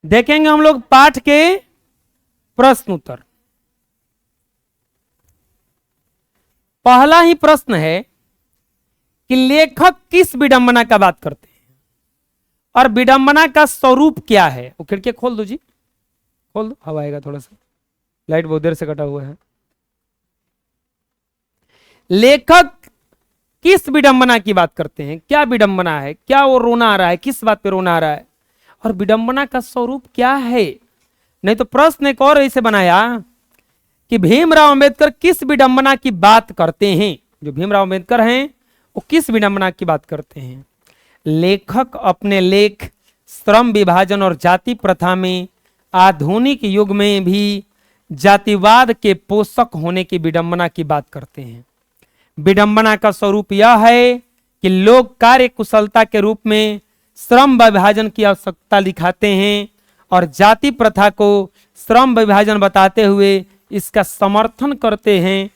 देखेंगे हम लोग पाठ के प्रश्न उत्तर। पहला ही प्रश्न है कि लेखक किस विडंबना का बात करते हैं और विडंबना का स्वरूप क्या है। वो खिड़की खोल दो जी, खोल दो, हवा आएगा थोड़ा सा, लाइट बहुत देर से कटा हुआ है। लेखक किस विडंबना की बात करते हैं, क्या विडंबना है, क्या वो रोना आ रहा है, किस बात पे रोना आ रहा है, और विडंबना का स्वरूप क्या है। नहीं तो प्रश्न एक और ऐसे बनाया कि भीमराव अंबेडकर किस विडंबना की बात करते हैं। जो भीमराव अंबेडकर हैं वो किस विडंबना की बात करते हैं। लेखक अपने लेख श्रम विभाजन और जाति प्रथा में आधुनिक युग में भी जातिवाद के पोषक होने की विडंबना की बात करते हैं। विडंबना का स्वरूप यह है कि लोग कार्य कुशलता के रूप में श्रम विभाजन की आवश्यकता दिखाते हैं और जाति प्रथा को श्रम विभाजन बताते हुए इसका समर्थन करते हैं।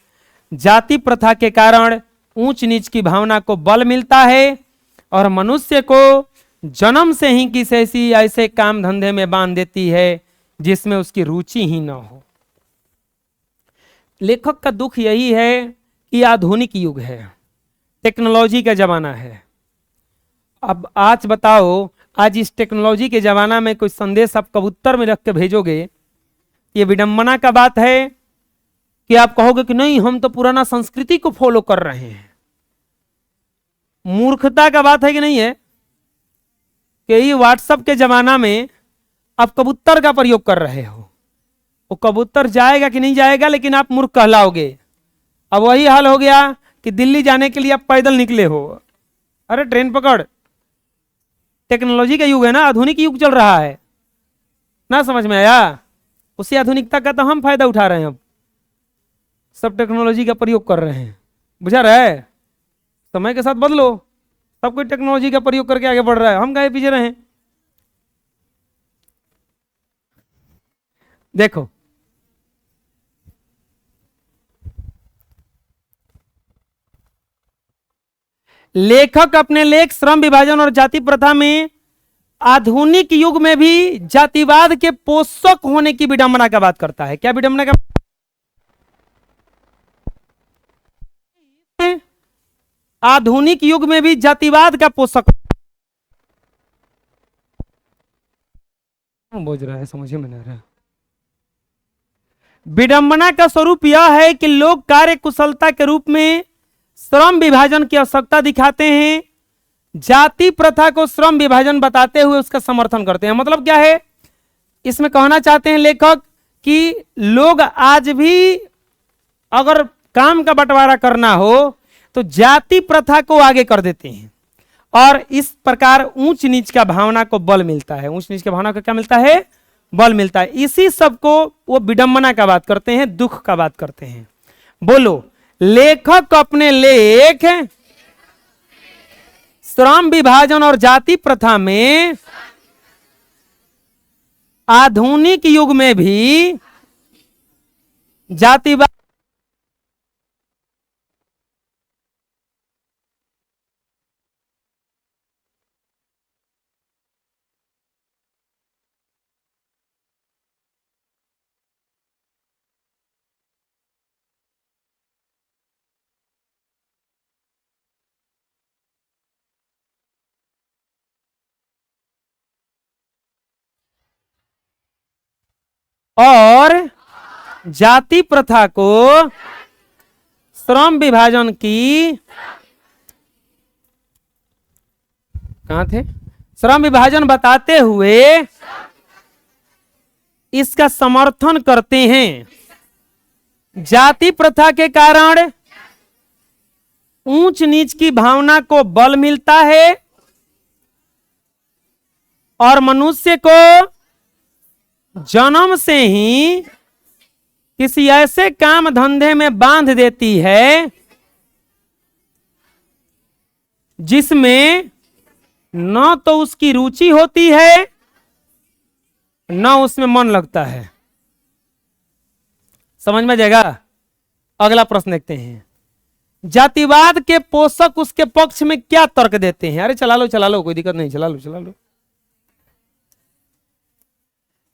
जाति प्रथा के कारण ऊंच नीच की भावना को बल मिलता है और मनुष्य को जन्म से ही किसी ऐसे काम धंधे में बांध देती है जिसमें उसकी रुचि ही न हो। लेखक का दुख यही है कि आधुनिक युग है, टेक्नोलॉजी का जमाना है। अब आज बताओ, आज इस टेक्नोलॉजी के जमाना में कोई संदेश आप कबूतर में रख के भेजोगे, ये विडंबना का बात है कि आप कहोगे कि नहीं हम तो पुराना संस्कृति को फॉलो कर रहे हैं। मूर्खता का बात है कि नहीं है कि ये व्हाट्सएप के जमाना में आप कबूतर का प्रयोग कर रहे हो। वो कबूतर जाएगा कि नहीं जाएगा, लेकिन आप मूर्ख कहलाओगे। अब वही हाल हो गया कि दिल्ली जाने के लिए आप पैदल निकले हो, अरे ट्रेन पकड़। टेक्नोलॉजी का युग है ना, आधुनिक युग चल रहा है ना, समझ में आया। उसी आधुनिकता का तो हम फायदा उठा रहे हैं। अब सब टेक्नोलॉजी का प्रयोग कर रहे हैं, बुझा रहा है। समय के साथ बदलो, सब कोई टेक्नोलॉजी का प्रयोग करके आगे बढ़ रहा है, हम काहे पीछे रहे। देखो लेखक अपने लेख श्रम विभाजन और जाति प्रथा में आधुनिक युग में भी जातिवाद के पोषक होने की विडंबना का बात करता है। क्या विडंबना का? आधुनिक युग में भी जातिवाद का पोषक बोझ रहा है, समझ में नहीं आ रहा। विडंबना का स्वरूप यह है कि लोग कार्य कुशलता के रूप में श्रम विभाजन की आवश्यकता दिखाते हैं, जाति प्रथा को श्रम विभाजन बताते हुए उसका समर्थन करते हैं। मतलब क्या है इसमें कहना चाहते हैं लेखक कि लोग आज भी अगर काम का बंटवारा करना हो तो जाति प्रथा को आगे कर देते हैं और इस प्रकार ऊंच नीच का भावना को बल मिलता है। ऊंच नीच की भावना को क्या मिलता है? बल मिलता है। इसी सब को वो विडंबना का बात करते हैं, दुख का बात करते हैं। बोलो, लेखक अपने लेख श्रम विभाजन और जाति प्रथा में आधुनिक युग में भी जातिवाद और जाति प्रथा को श्रम विभाजन की कहां थे? श्रम विभाजन बताते हुए इसका समर्थन करते हैं। जाति प्रथा के कारण ऊंच नीच की भावना को बल मिलता है और मनुष्य को जन्म से ही किसी ऐसे काम धंधे में बांध देती है जिसमें न तो उसकी रुचि होती है न उसमें मन लगता है। समझ में जाएगा? अगला प्रश्न देखते हैं। जातिवाद के पोषक उसके पक्ष में क्या तर्क देते हैं? अरे चला लो कोई दिक्कत नहीं, चला लो।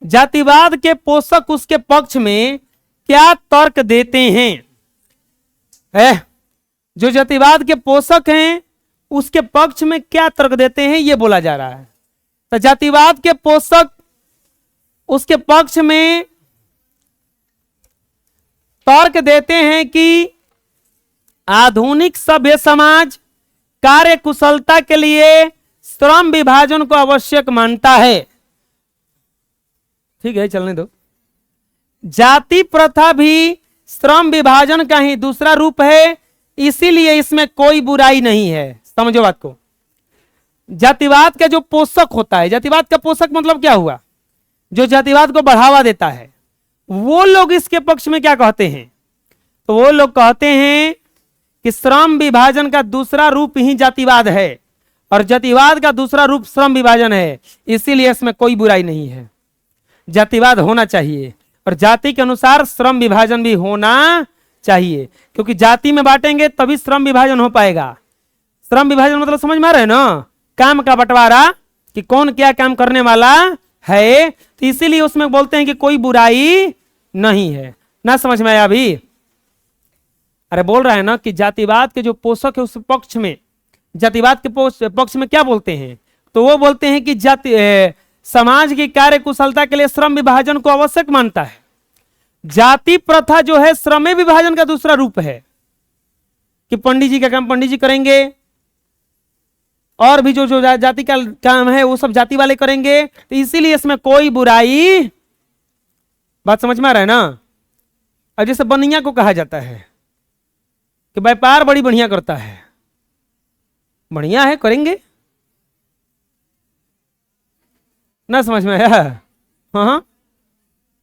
जातिवाद के पोषक उसके पक्ष में क्या तर्क देते हैं? जो जातिवाद के पोषक हैं उसके पक्ष में क्या तर्क देते हैं, यह बोला जा रहा है। तो जातिवाद के पोषक उसके पक्ष में तर्क देते हैं कि आधुनिक सभ्य समाज कार्य कुशलता के लिए श्रम विभाजन को आवश्यक मानता है। ठीक है, चलने दो। जाति प्रथा भी श्रम विभाजन का ही दूसरा रूप है, इसीलिए इसमें कोई बुराई नहीं है। समझो बात को। जातिवाद का जो पोषक होता है, जातिवाद का पोषक मतलब क्या हुआ? जो जातिवाद को बढ़ावा देता है, वो लोग इसके पक्ष में क्या कहते हैं? तो वो लोग कहते हैं कि श्रम विभाजन का दूसरा रूप ही जातिवाद है और जातिवाद का दूसरा रूप श्रम विभाजन है, इसीलिए इसमें कोई बुराई नहीं है। जातिवाद होना चाहिए और जाति के अनुसार श्रम विभाजन भी होना चाहिए, क्योंकि जाति में बांटेंगे तभी श्रम विभाजन हो पाएगा। श्रम विभाजन मतलब समझ में आ रहा है ना, काम का बंटवारा कि कौन क्या काम करने वाला है, तो इसीलिए उसमें बोलते हैं कि कोई बुराई नहीं है। ना समझ में आया अभी? अरे बोल रहा है ना कि जातिवाद के जो पोषक है उस पक्ष में, जातिवाद के पक्ष में क्या बोलते हैं? तो वो बोलते हैं कि जाति समाज की कार्य कुशलता के लिए श्रम विभाजन को आवश्यक मानता है। जाति प्रथा जो है श्रम विभाजन का दूसरा रूप है कि पंडित जी का काम पंडित जी करेंगे और भी जो जो जाति का काम है वो सब जाति वाले करेंगे, तो इसीलिए इसमें कोई बुराई। बात समझ में आ रहा है ना? और जैसे बनिया को कहा जाता है कि व्यापार बड़ी बढ़िया करता है, बढ़िया है, करेंगे। ना समझ में आया? हाँ,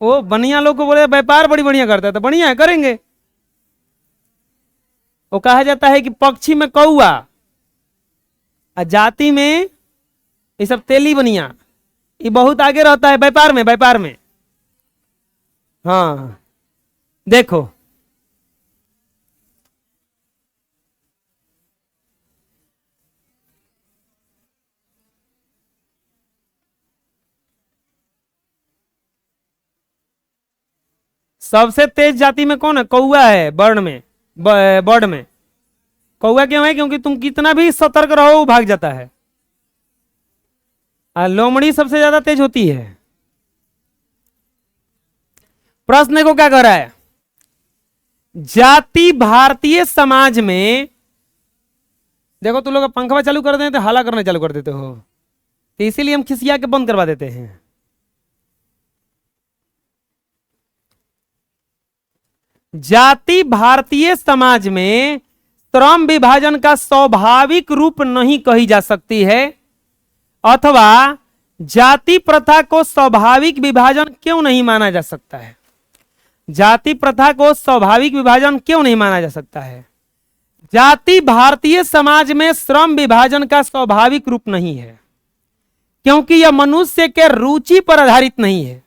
वो बनिया लोग को बोले व्यापार बड़ी बढ़िया करता है, तो बढ़िया है, करेंगे। वो कहा जाता है कि पक्षी में कौआ, जाति में ये सब तेली बनिया, ये बहुत आगे रहता है व्यापार में, व्यापार में। हाँ देखो, सबसे तेज जाति में कौन है? कौआ है। बर्ड में, बर्ड में कौआ क्यों है? क्योंकि तुम कितना भी सतर्क रहो वो भाग जाता है। लोमड़ी सबसे ज्यादा तेज होती है। प्रश्न को क्या कर रहा है? जाति भारतीय समाज में, देखो तुम लोग पंखा चालू कर देते, हाला करना चालू कर देते हो, तो इसीलिए हम खिसिया के बंद करवा देते हैं। जाति भारतीय समाज में श्रम विभाजन का स्वाभाविक रूप नहीं कही जा सकती है, अथवा जाति प्रथा को स्वाभाविक विभाजन क्यों नहीं माना जा सकता है? जाति प्रथा को स्वाभाविक विभाजन क्यों नहीं माना जा सकता है? जाति भारतीय समाज में श्रम विभाजन का स्वाभाविक रूप नहीं है, क्योंकि यह मनुष्य के रुचि पर आधारित नहीं है।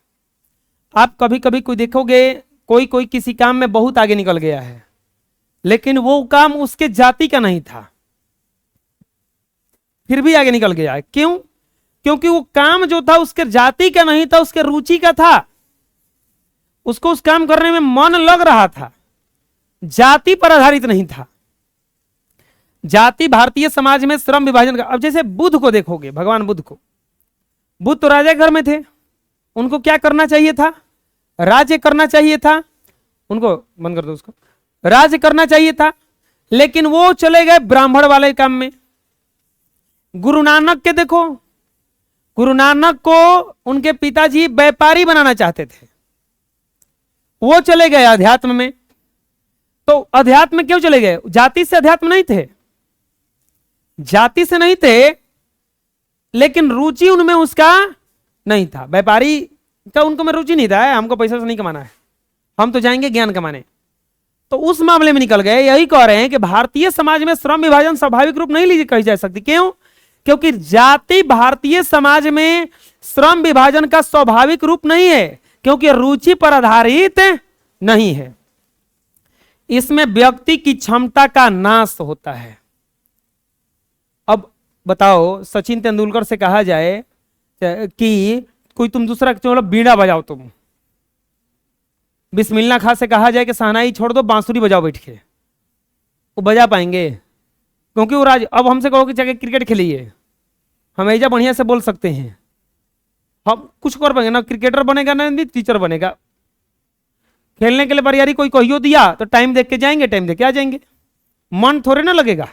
आप कभी कभी कोई देखोगे, कोई कोई किसी काम में बहुत आगे निकल गया है, लेकिन वो काम उसके जाति का नहीं था, फिर भी आगे निकल गया है। क्यों? क्योंकि वो काम जो था उसके जाति का नहीं था, उसके रुचि का था, उसको उस काम करने में मन लग रहा था, जाति पर आधारित नहीं था। जाति भारतीय समाज में श्रम विभाजन का, अब जैसे बुद्ध को देखोगे, भगवान बुद्ध को, बुद्ध तो राजा घर में थे, उनको क्या करना चाहिए था? राज्य करना चाहिए था। उनको बंद कर दो, उसको राज्य करना चाहिए था, लेकिन वो चले गए ब्राह्मण वाले काम में। गुरु नानक के देखो, गुरु नानक को उनके पिताजी व्यापारी बनाना चाहते थे, वो चले गए अध्यात्म में। तो अध्यात्म में क्यों चले गए? जाति से अध्यात्म नहीं थे, जाति से नहीं थे, लेकिन रुचि उनमें उसका नहीं था। व्यापारी का उनको में रुचि नहीं था, हमको पैसा से नहीं कमाना है, हम तो जाएंगे ज्ञान कमाने। तो उस मामले में निकल गए। यही कह रहे हैं कि भारतीय समाज में श्रम विभाजन स्वाभाविक रूप नहीं ली कही जा सकती। क्यों? क्योंकि जाति भारतीय समाज में श्रम विभाजन का स्वाभाविक रूप नहीं है, क्योंकि रुचि पर आधारित नहीं है। इसमें व्यक्ति की क्षमता का नाश होता है। अब बताओ, सचिन तेंदुलकर से कहा जाए कि कोई तुम दूसरा चलो बीड़ा बजाओ, तुम बिस्मिल्लाह खां से कहा जाए कि शहनाई छोड़ दो, बांसुरी बजाओ बैठ के, वो बजा पाएंगे? क्योंकि वो राज अब हमसे कहो कि जाके क्रिकेट खेलिए, हम ऐजा बढ़िया से बोल सकते हैं, हम कुछ कर पाएंगे ना? क्रिकेटर बनेगा ना टीचर बनेगा। खेलने के लिए बरियारी कोई कहियो दिया तो टाइम देख के जाएंगे, टाइम देख के आ जाएंगे, मन थोड़े ना लगेगा।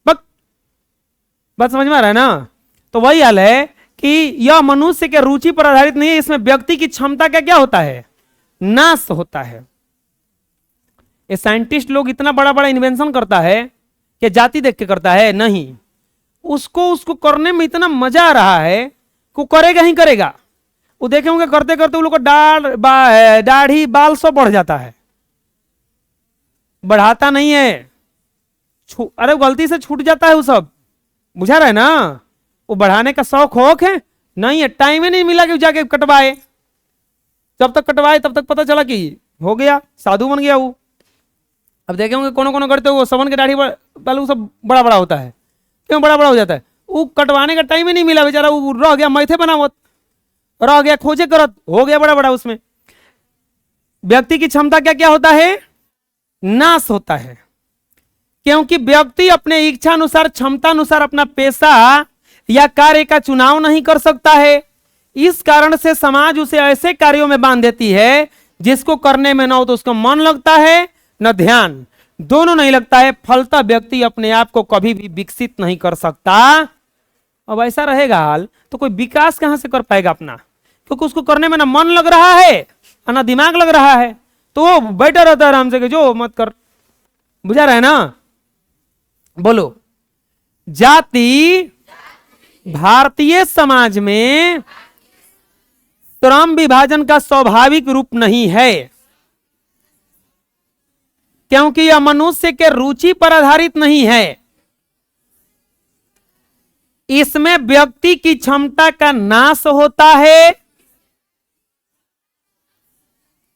बात समझ में आ रहा है ना? तो वही हाल है कि यह मनुष्य के रुचि पर आधारित नहीं है, इसमें व्यक्ति की क्षमता का क्या होता है? नाश होता है। ये साइंटिस्ट लोग इतना बड़ा बड़ा इन्वेंशन करता है कि जाति देख के करता है? नहीं, उसको करने में इतना मजा आ रहा है कि वो करेगा ही करेगा। वो देखे होंगे करते करते वो लोग को दाढ़ी बाल सब बढ़ जाता है, बढ़ाता नहीं है, अरे गलती से छूट जाता है वो सब, बुझा रहा है ना? वो बढ़ाने का शौक है नहीं है, टाइम ही नहीं मिला कि जाके कटवाए। जब तक कटवाए तब तक पता चला कि हो गया, साधु बन गया वो। अब देखे होंगे कोनो कोनो करते हो सबन के दाढ़ी बाल सब बड़ा बड़ा होता है, क्यों बड़ा बड़ा हो जाता है? वो कटवाने का टाइम ही नहीं मिला बेचारा, वो रह गया मैथे बनावत, रह गया खोजे करत, हो गया बड़ा बड़ा। उसमें व्यक्ति की क्षमता क्या क्या होता है? नाश होता है, क्योंकि व्यक्ति अपने इच्छा अनुसार क्षमता अनुसार अपना पेशा या कार्य का चुनाव नहीं कर सकता है। इस कारण से समाज उसे ऐसे कार्यों में बांध देती है जिसको करने में ना हो तो उसका मन लगता है न ध्यान, दोनों नहीं लगता है। फलतः व्यक्ति अपने आप को कभी भी विकसित नहीं कर सकता। अब ऐसा रहेगा हाल तो कोई विकास कहां से कर पाएगा अपना? क्योंकि उसको करने में ना मन लग रहा है और ना दिमाग लग रहा है, तो वो बैठा रहता है आराम से कि जो मत कर। बुझा रहा है ना? बोलो, जाति भारतीय समाज में श्रम विभाजन का स्वाभाविक रूप नहीं है, क्योंकि यह मनुष्य के रुचि पर आधारित नहीं है। इसमें व्यक्ति की क्षमता का नाश होता है,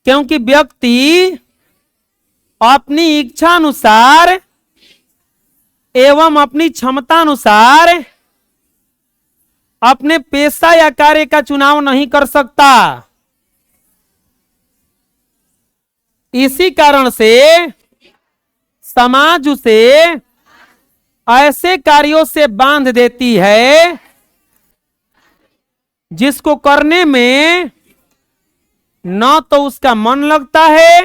क्योंकि व्यक्ति अपनी इच्छा अनुसार एवं अपनी क्षमता अनुसार अपने पेशा या कार्य का चुनाव नहीं कर सकता। इसी कारण से समाज उसे ऐसे कार्यों से बांध देती है जिसको करने में न तो उसका मन लगता है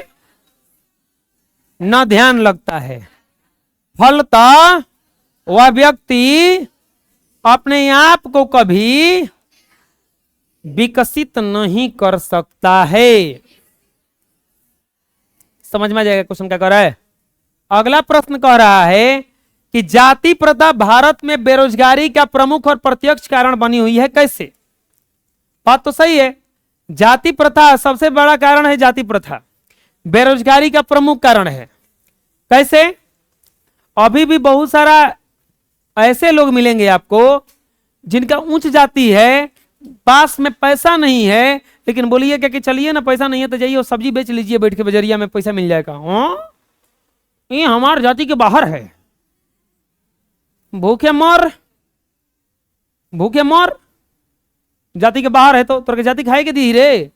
न ध्यान लगता है। फलतः वह व्यक्ति अपने आप को कभी विकसित नहीं कर सकता है। समझ में आ जाएगा क्वेश्चन क्या कह रहा है? अगला प्रश्न कह रहा है कि जाति प्रथा भारत में बेरोजगारी का प्रमुख और प्रत्यक्ष कारण बनी हुई है, कैसे? बात तो सही है, जाति प्रथा सबसे बड़ा कारण है, जाति प्रथा बेरोजगारी का प्रमुख कारण है। कैसे? अभी भी बहुत सारा ऐसे लोग मिलेंगे आपको जिनका उच्च जाति है, पास में पैसा नहीं है, लेकिन बोलिए क्या कि चलिए ना पैसा नहीं है तो जाइए सब्जी बेच लीजिए बैठ के बजरिया में, पैसा मिल जाएगा। हाँ, ये हमारे जाति के बाहर है, भूखे मर, भूखे मर, जाति के बाहर है तो तोर के जाति खाए के दी रे,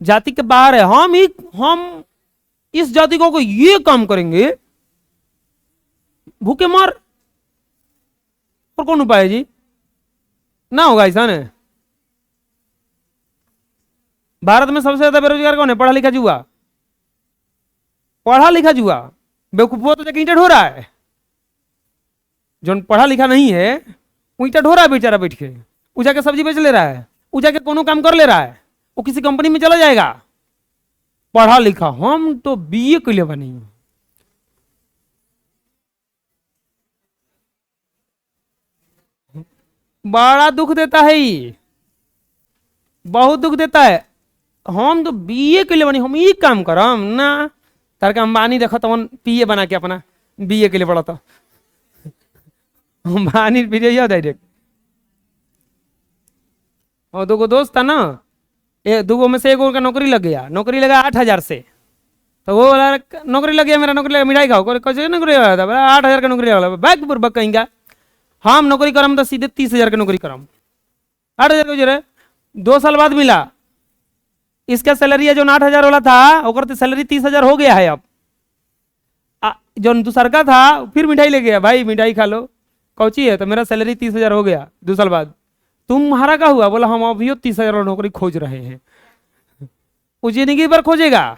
जाति के बाहर है। हम इस जाति को ये काम करेंगे, भूखे मर, और कौन उपाय है जी? ना होगा ऐसा ना। भारत में सबसे ज्यादा बेरोजगार कौन है? पढ़ा लिखा जुआ, पढ़ा लिखा जुआ। बेवकूफो तो ईंटा ढो रहा है, जो पढ़ा लिखा नहीं है वो ईंटा ढो रहा है बेचारा बैठ के, वो जाके सब्जी बेच ले रहा है, वो जाके कोनो काम कर ले रहा है, वो किसी कंपनी में चला जाएगा। पढ़ा लिखा हम तो बीए के लिए बनी, बड़ा दुख देता है ये, बहुत दुख देता है। हम तो बीए के लिए बनी, हम ये काम करम ना। तार का अंबानी देखो तो पीए बना के अपना बीए के लिए पढ़ा था, अंबानी पीए डायरेक्ट। और दो दोस्त था ना, दो में से एक का नौकरी लग गया, नौकरी लगा 8,000 से, तो वो बोला नौकरी लग गया, मेरा नौकरी लगा, मिठाई खाओ, कैसे नौकरी लगा था? 8,000 का नौकरी लगा, बैग बुरबक कहेंगे हम नौकरी करम तो सीधे 30,000 की नौकरी करम। 8,000 खोज रहे, 2 साल बाद मिला। इसका सैलरी है जो 8,000 वाला था, ओकर तो सैलरी 30,000 हो गया है। अब जो दूसर का था फिर मिठाई ले गया, भाई मिठाई खा लो, कौची है, तो मेरा सैलरी 30,000 हो गया 2 साल बाद। तुम्हारा क्या हुआ? बोला हम अभी 30,000 वाला नौकरी खोज रहे हैं। वो जिंदगी भर खोजेगा,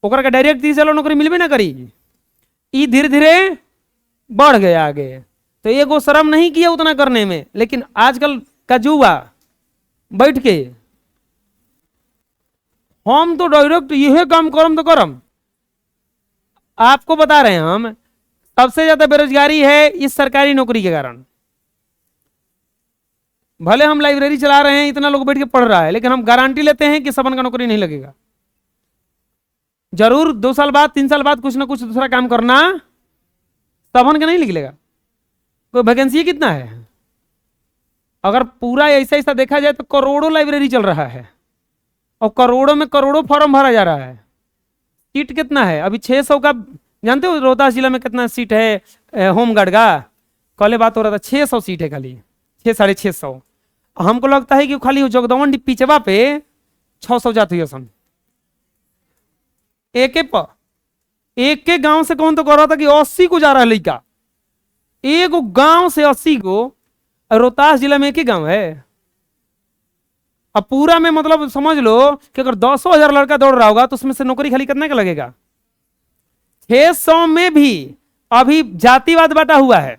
ओकर का डायरेक्ट 30,000 वाला नौकरी मिलबे ना करी। ये धीरे धीरे बढ़ गया आगे, तो एगो शर्म नहीं किया उतना करने में। लेकिन आजकल का युवा बैठ के हम तो डायरेक्ट यही काम करम तो करम। आपको बता रहे हैं हम, सबसे ज्यादा बेरोजगारी है इस सरकारी नौकरी के कारण। भले हम लाइब्रेरी चला रहे हैं, इतना लोग बैठ के पढ़ रहा है, लेकिन हम गारंटी लेते हैं कि सबन का नौकरी नहीं लगेगा। जरूर 2 साल बाद 3 साल बाद कुछ ना कुछ दूसरा काम करना, सबन का नहीं निकलेगा। कोई वैकेंसी कितना है? अगर पूरा ऐसा ऐसा देखा जाए तो करोड़ों लाइब्रेरी चल रहा है, और करोड़ों में करोड़ों फॉर्म भरा जा रहा है। सीट कितना है अभी? 600 का। जानते हो रोहतास जिला में कितना सीट है होमगार्ड का? कल बात हो रहा था, 600 सीट है खाली, 600-650। हमको लगता है कि खाली जगदवन पिचवा पे 600 जाती है सन। एक के गांव से कौन तो कह रहा था कि 80 को जा रहा है लड़का, एक गांव से 80 को। रोहतास जिला में एक ही गांव है। अब पूरा में मतलब समझ लो कि अगर 10,000 लड़का दौड़ रहा होगा तो उसमें से नौकरी खाली कितने का लगेगा? 600 में भी अभी जातिवाद बांटा हुआ है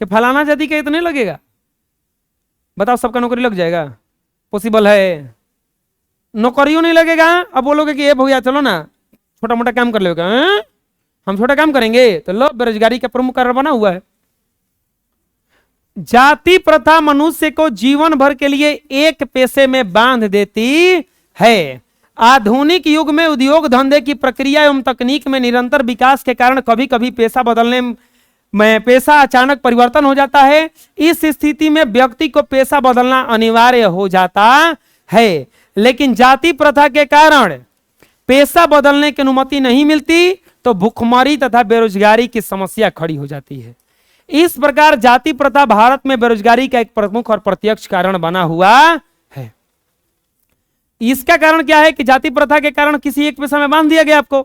कि फलाना जाति का इतने लगेगा। बताओ सबका नौकरी लग जाएगा? पॉसिबल है? नौकरियों नहीं लगेगा। अब बोलोगे कि ये भैया चलो ना छोटा मोटा काम कर लेगा, हम छोटा काम करेंगे, तो लो बेरोजगारी का प्रमुख कारण बना हुआ है। जाति प्रथा मनुष्य को जीवन भर के लिए एक पेशे में बांध देती है। आधुनिक युग में उद्योग धंधे की प्रक्रिया एवं तकनीक में निरंतर विकास के कारण कभी कभी पेशा अचानक परिवर्तन हो जाता है। इस स्थिति में व्यक्ति को पेशा बदलना अनिवार्य हो जाता है। लेकिन जाति प्रथा के कारण पेशा बदलने की अनुमति नहीं मिलती, तो भुखमरी तथा बेरोजगारी की समस्या खड़ी हो जाती है। इस प्रकार जाति प्रथा भारत में बेरोजगारी का एक प्रमुख और प्रत्यक्ष कारण बना हुआ है। इसका कारण क्या है कि जाति प्रथा के कारण किसी एक पेशा में बांध दिया गया आपको,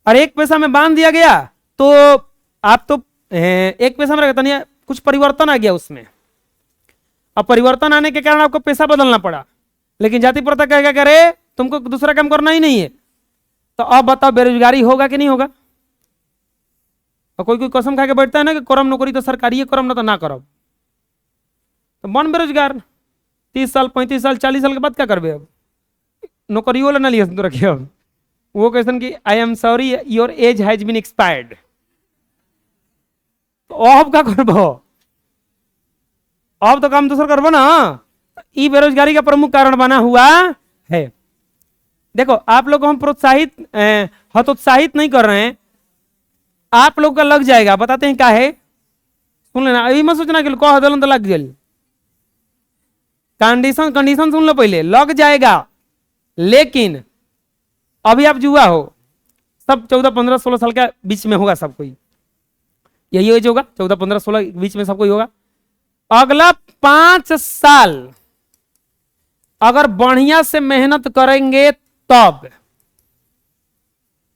और एक पेशा में बांध दिया गया तो आप तो एक पेशा में रहता नहीं, कुछ परिवर्तन आ गया उसमें। अब परिवर्तन आने के कारण आपको पेशा बदलना पड़ा। लेकिन जाति प्रथा क्या करे, तुमको दूसरा काम करना ही नहीं है, तो अब बताओ बेरोजगारी होगा कि नहीं होगा? और कोई कोई कसम खा के बैठता है ना कि करम नौकरी तो सरकारी है, करम ना तो ना करब, तो बन बेरोजगार। 30 साल 35 साल 40 साल के बाद क्या करबे? अब नौकरी वाला ना लिया तो रखिए। अब वो क्वेश्चन कि I am sorry your age has been expired, तो अब क्या करबो? अब तो काम दूसरा करबो ना। ये बेरोजगारी का प्रमुख कारण बना हुआ है। देखो आप लोग को हम हतोत्साहित नहीं कर रहे हैं, आप लोग का लग जाएगा। बताते हैं क्या है, सुन लेना। अभी मत सोचना कि कह दिलन तो लग गई। कंडीशन सुन लो पहले, लग जाएगा। लेकिन अभी आप जुआ हो, सब 14 15 16 साल के बीच में होगा सब कोई, यही एज होगा 14 15 16 बीच में सब कोई होगा। अगला 5 साल अगर बढ़िया से मेहनत करेंगे तब,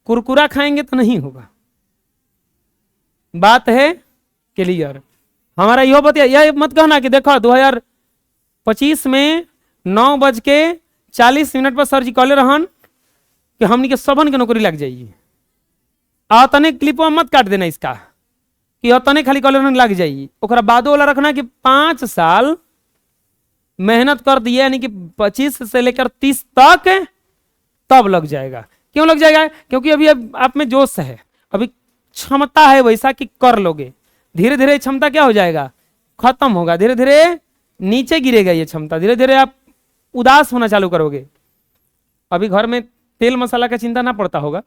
कुरकुरा खाएंगे तो नहीं होगा। बात है क्लियर? हमारा यह बतिया, यह मत कहना कि देखो 2025 में 9:40 पर सर जी कहले रहन कि हमनी के सबन के नौकरी लग जाइए। अतने क्लिप मत काट देना इसका कि अतने खाली कहले रहन लग जाइए। ओकरा बादो वाला रखना कि 5 साल मेहनत कर दिए, यानी कि 25 से लेकर 30 तक, तब लग जाएगा। क्यों लग जाएगा? क्योंकि अभी आप में जोश है, अभी क्षमता है वैसा कि कर लोगे। धीरे धीरे क्षमता क्या हो जाएगा? खत्म होगा, धीरे धीरे नीचे गिरेगा ये क्षमता। धीरे धीरे आप उदास होना चालू करोगे। अभी घर में तेल मसाला का चिंता ना पड़ता होगा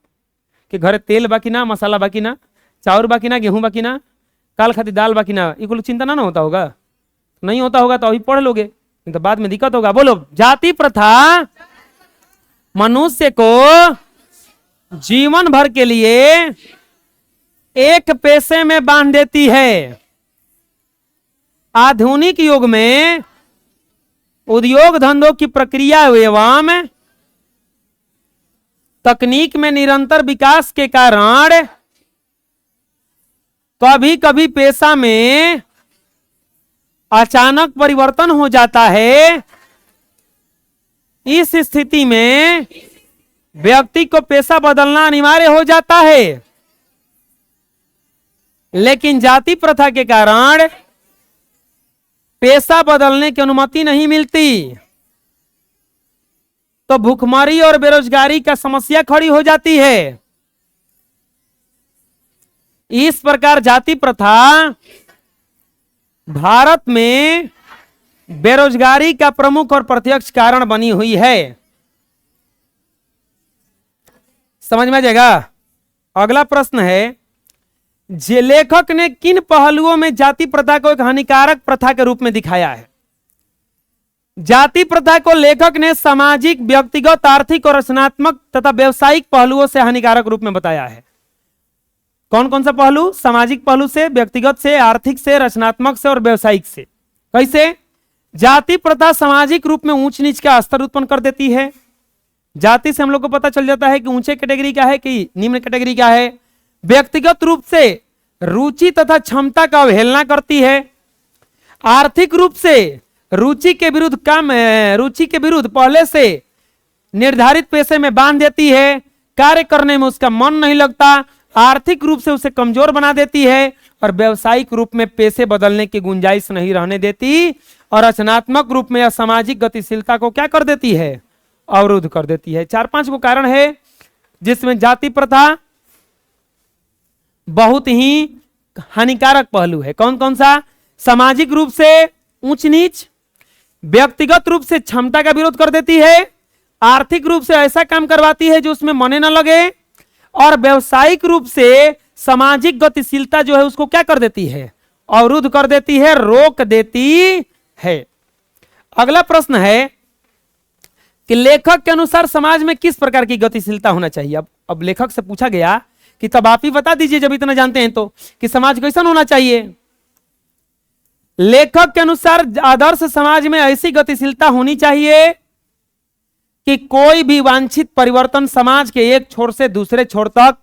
कि घर तेल बाकी ना, मसाला बाकी ना, चाउर बाकी ना, गेहूं बाकी ना, काल खाती दाल बाकी ना, ये कुल चिंता ना होता होगा। नहीं होता होगा तो अभी पढ़ लोगे, नहीं तो बाद में दिक्कत होगा। बोलो, जाति प्रथा मनुष्य को जीवन भर के लिए एक पेशे में बांध देती है। आधुनिक युग में उद्योग धंधों की प्रक्रिया एवं तकनीक में निरंतर विकास के कारण कभी कभी पेशा में अचानक परिवर्तन हो जाता है। इस स्थिति में व्यक्ति को पेशा बदलना अनिवार्य हो जाता है, लेकिन जाति प्रथा के कारण पेशा बदलने की अनुमति नहीं मिलती, तो भूखमरी और बेरोजगारी का समस्या खड़ी हो जाती है। इस प्रकार जाति प्रथा भारत में बेरोजगारी का प्रमुख और प्रत्यक्ष कारण बनी हुई है। समझ में आ जाएगा। अगला प्रश्न है, जे लेखक ने किन पहलुओं में जाति प्रथा को एक हानिकारक प्रथा के रूप में दिखाया है? जाति प्रथा को लेखक ने सामाजिक, व्यक्तिगत, आर्थिक और रचनात्मक तथा व्यवसायिक पहलुओं से हानिकारक रूप में बताया है। कौन कौन सा पहलू? सामाजिक पहलू से, व्यक्तिगत से, आर्थिक से, रचनात्मक से और व्यवसायिक से। कैसे? जाति प्रथा सामाजिक रूप में ऊंच नीच का स्तर उत्पन्न कर देती है। जाति से हम लोग को पता चल जाता है कि ऊंचे कैटेगरी क्या है कि निम्न कैटेगरी क्या है। व्यक्तिगत रूप से रुचि तथा क्षमता का अवहेलना करती है। आर्थिक रूप से रुचि के विरुद्ध पहले से निर्धारित पेशे में बांध देती है। कार्य करने में उसका मन नहीं लगता। आर्थिक रूप से उसे कमजोर बना देती है और व्यवसायिक रूप में पेशे बदलने की गुंजाइश नहीं रहने देती और रचनात्मक रूप में या सामाजिक गतिशीलता को क्या कर देती है? अवरुद्ध कर देती है। 4-5 को कारण है जिसमें जाति प्रथा बहुत ही हानिकारक पहलू है। कौन कौन सा? सामाजिक रूप से ऊंच नीच, व्यक्तिगत रूप से क्षमता का विरोध कर देती है, आर्थिक रूप से ऐसा काम करवाती है जो उसमें मने न लगे, और व्यवसायिक रूप से सामाजिक गतिशीलता जो है उसको क्या कर देती है? अवरुद्ध कर देती है, रोक देती है। अगला प्रश्न है कि लेखक के अनुसार समाज में किस प्रकार की गतिशीलता होना चाहिए? अब लेखक से पूछा गया कि तब आप ही बता दीजिए, जब इतना जानते हैं तो, कि समाज कैसा होना चाहिए। लेखक के अनुसार आदर्श समाज में ऐसी गतिशीलता होनी चाहिए कि कोई भी वांछित परिवर्तन समाज के एक छोर से दूसरे छोर तक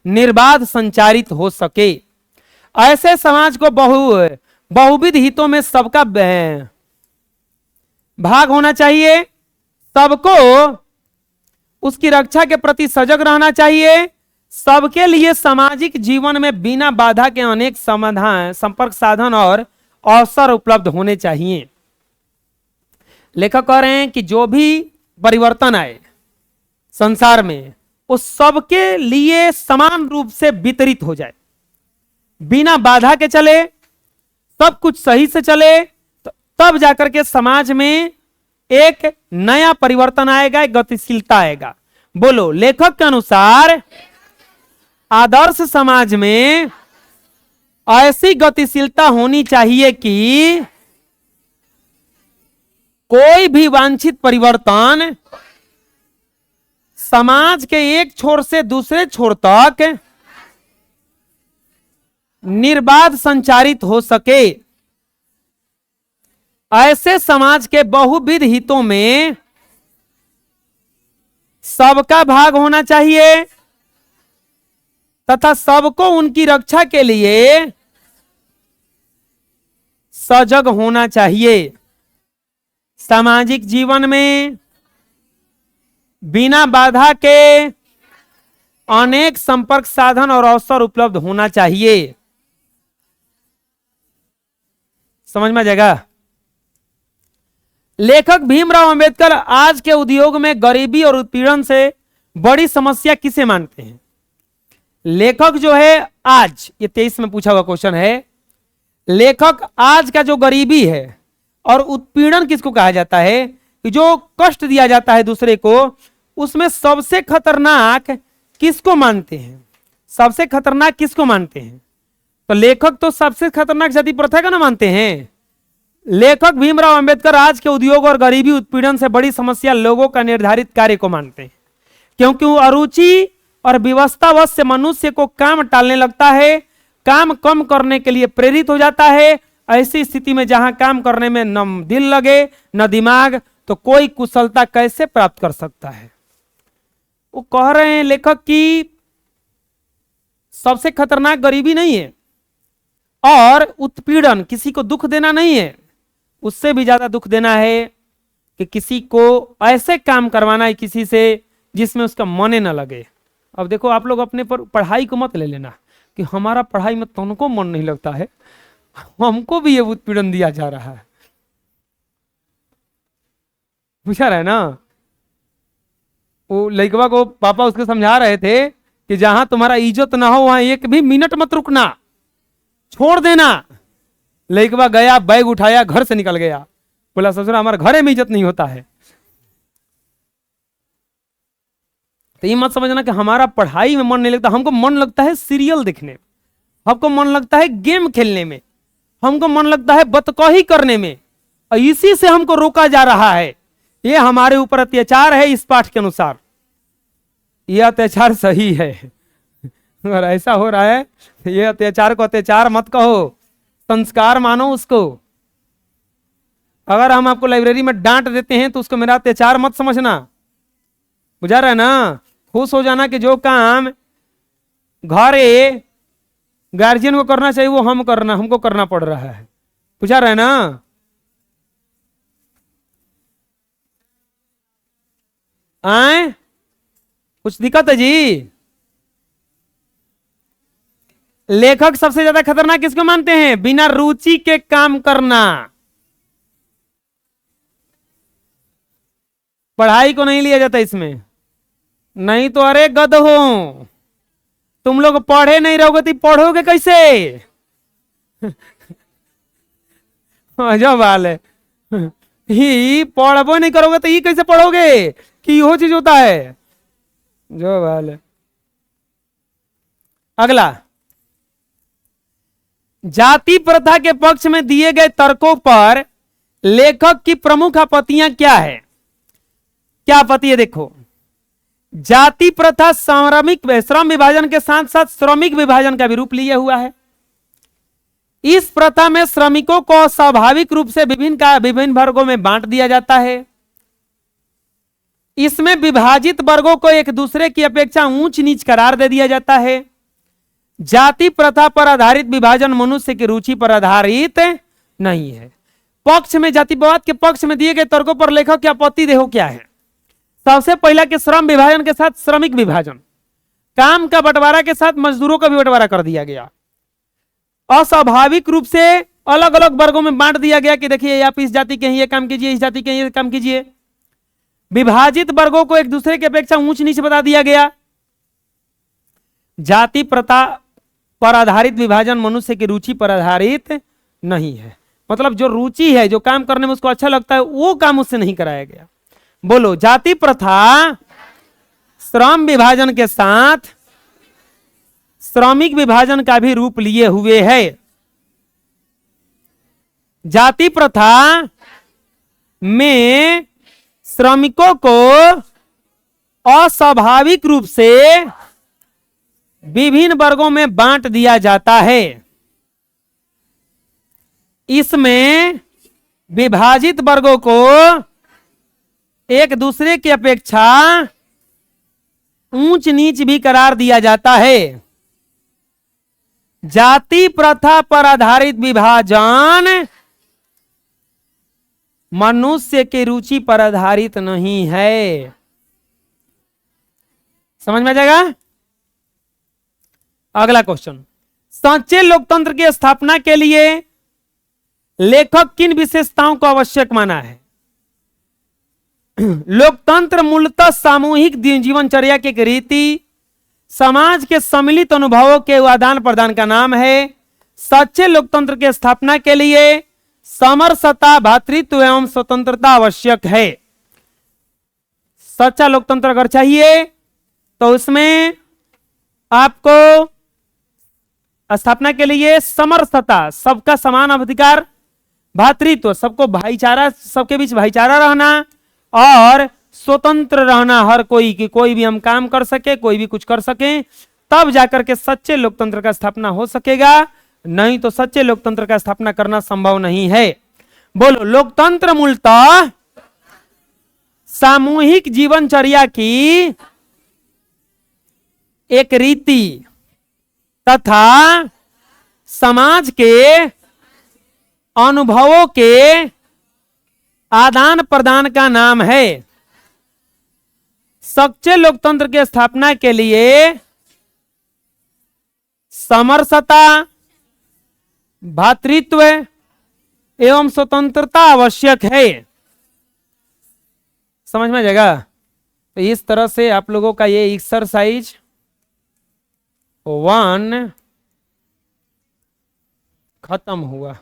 निर्बाध संचारित हो सके। ऐसे समाज को बहुविध हितों में सबका भाग होना चाहिए। सबको उसकी रक्षा के प्रति सजग रहना चाहिए। सबके लिए सामाजिक जीवन में बिना बाधा के अनेक समाधान, संपर्क साधन और अवसर उपलब्ध होने चाहिए। लेखक कह रहे हैं कि जो भी परिवर्तन आए संसार में, वो सबके लिए समान रूप से वितरित हो जाए, बिना बाधा के चले, सब कुछ सही से चले, तो तब जाकर के समाज में एक नया परिवर्तन आएगा, एक गतिशीलता आएगा। बोलो, लेखक के अनुसार आदर्श समाज में ऐसी गतिशीलता होनी चाहिए कि कोई भी वांछित परिवर्तन समाज के एक छोर से दूसरे छोर तक निर्बाध संचारित हो सके। ऐसे समाज के बहुविध हितों में सबका भाग होना चाहिए तथा सबको उनकी रक्षा के लिए सजग होना चाहिए। सामाजिक जीवन में बिना बाधा के अनेक संपर्क साधन और अवसर उपलब्ध होना चाहिए। समझ में आ जाएगा। लेखक भीमराव अंबेडकर आज के उद्योग में गरीबी और उत्पीड़न से बड़ी समस्या किसे मानते हैं? लेखक जो है आज, ये 23 में पूछा हुआ क्वेश्चन है, लेखक आज का जो गरीबी है और उत्पीड़न किसको कहा जाता है, कि जो कष्ट दिया जाता है दूसरे को, उसमें सबसे खतरनाक किसको मानते हैं? सबसे खतरनाक किसको मानते हैं? तो लेखक तो सबसे खतरनाक जाति प्रथा का ना मानते हैं। लेखक भीमराव अंबेडकर आज के उद्योग और गरीबी उत्पीड़न से बड़ी समस्या लोगों का निर्धारित कार्य को मानते हैं, क्योंकि वो अरुचि और विवशतावश से मनुष्य को काम टालने लगता है, काम कम करने के लिए प्रेरित हो जाता है ऐसी स्थिति में जहां काम करने में न दिल लगे न दिमाग, तो कोई कुशलता कैसे प्राप्त कर सकता है। वो कह रहे हैं लेखक कि सबसे खतरनाक गरीबी नहीं है और उत्पीड़न, किसी को दुख देना नहीं है, उससे भी ज्यादा दुख देना है कि किसी को ऐसे काम करवाना है किसी से जिसमें उसका मन न लगे। अब देखो आप लोग अपने पर पढ़ाई को मत ले लेना कि हमारा पढ़ाई में तुमको मन नहीं लगता है, हमको भी ये उत्पीड़न दिया जा रहा है। पूछा रहा है ना, वो लड़कवा को पापा उसके समझा रहे थे कि जहां तुम्हारा इज्जत ना हो वहां एक भी मिनट मत रुकना, छोड़ देना। लड़कवा गया, बैग उठाया, घर से निकल गया, बोला ससुर हमारे घर में इज्जत नहीं होता है। तो ये मत समझना कि हमारा पढ़ाई में मन नहीं लगता, हमको मन लगता है सीरियल देखने में, हमको मन लगता है गेम खेलने में, हमको मन लगता है बतकही करने में, और इसी से हमको रोका जा रहा है। ये हमारे ऊपर अत्याचार है। इस पाठ के अनुसार ये अत्याचार सही है। अगर ऐसा हो रहा है ये अत्याचार को अत्याचार मत कहो, संस्कार मानो उसको। अगर हम आपको लाइब्रेरी में डांट देते हैं तो उसको मेरा अत्याचार मत समझना, बुझा रहा है ना। खुश हो जाना कि जो काम घरे गार्जियन को करना चाहिए वो हमको करना पड़ रहा है, बुझा रहा है ना। आए कुछ दिक्कत है जी। लेखक सबसे ज्यादा खतरनाक किसको मानते हैं? बिना रुचि के काम करना। पढ़ाई को नहीं लिया जाता इसमें, नहीं तो अरे गध हो तुम लोग, पढ़े नहीं रहोगे तो पढ़ोगे कैसे? जो बाल है ही पढ़बो नहीं करोगे तो ये कैसे पढ़ोगे कि यो चीज होता है। जो बाल है। अगला, जाति प्रथा के पक्ष में दिए गए तर्कों पर लेखक की प्रमुख आपत्तियां क्या है? क्या आपत्ति है? देखो, जाति प्रथा श्रम विभाजन के साथ साथ श्रमिक विभाजन का भी रूप लिया हुआ है। इस प्रथा में श्रमिकों को स्वाभाविक रूप से विभिन्न वर्गों में बांट दिया जाता है। इसमें विभाजित वर्गों को एक दूसरे की अपेक्षा ऊंच नीच करार दे दिया जाता है। जाति प्रथा पर आधारित विभाजन मनुष्य की रुचि पर आधारित नहीं है। पक्ष में, जातिवाद के पक्ष में दिए गए तर्कों पर लेखक की आपत्ति देखो क्या है। सबसे पहला कि श्रम विभाजन के साथ श्रमिक विभाजन, काम का बंटवारा के साथ मजदूरों का भी बंटवारा कर दिया गया। अस्वाभाविक रूप से अलग अलग वर्गों में बांट दिया गया कि देखिए आप इस जाति के ये काम कीजिए, इस जाति के ये काम कीजिए। विभाजित वर्गों को एक दूसरे की अपेक्षा ऊंच नीच बता दिया गया। जाति प्रथा पर आधारित विभाजन मनुष्य की रुचि पर आधारित नहीं है। मतलब जो रुचि है, जो काम करने में उसको अच्छा लगता है, वो काम उससे नहीं कराया गया। बोलो, जाति प्रथा श्रम विभाजन के साथ श्रमिक विभाजन का भी रूप लिए हुए है। जाति प्रथा में श्रमिकों को अस्वाभाविक रूप से विभिन्न वर्गों में बांट दिया जाता है। इसमें विभाजित वर्गों को एक दूसरे की अपेक्षा ऊंच नीच भी करार दिया जाता है। जाति प्रथा पर आधारित विभाजन मनुष्य की रुचि पर आधारित नहीं है। समझ में आ जाएगा? अगला क्वेश्चन, सच्चे लोकतंत्र की स्थापना के लिए लेखक किन विशेषताओं को आवश्यक माना है? लोकतंत्र मूलतः सामूहिक जीवनचर्या की रीति, समाज के सम्मिलित अनुभवों के आदान प्रदान का नाम है। सच्चे लोकतंत्र की स्थापना के लिए समरसता, भ्रातृत्व एवं स्वतंत्रता आवश्यक है। सच्चा लोकतंत्र अगर चाहिए तो उसमें आपको स्थापना के लिए समरसता, सबका समान अधिकार, भ्रातृत्व, सबको भाईचारा, सबके बीच भाईचारा रहना, और स्वतंत्र रहना, हर कोई की कोई भी हम काम कर सके, कोई भी कुछ कर सके, तब जाकर के सच्चे लोकतंत्र का स्थापना हो सकेगा। नहीं तो सच्चे लोकतंत्र का स्थापना करना संभव नहीं है। बोलो, लोकतंत्र मूलतः सामूहिक जीवनचर्या की एक रीति तथा समाज के अनुभवों के आदान प्रदान का नाम है। सच्चे लोकतंत्र की स्थापना के लिए समरसता, भातृत्व एवं स्वतंत्रता आवश्यक है। समझ में आ जाएगा? तो इस तरह से आप लोगों का ये एक्सरसाइज 1 खत्म हुआ।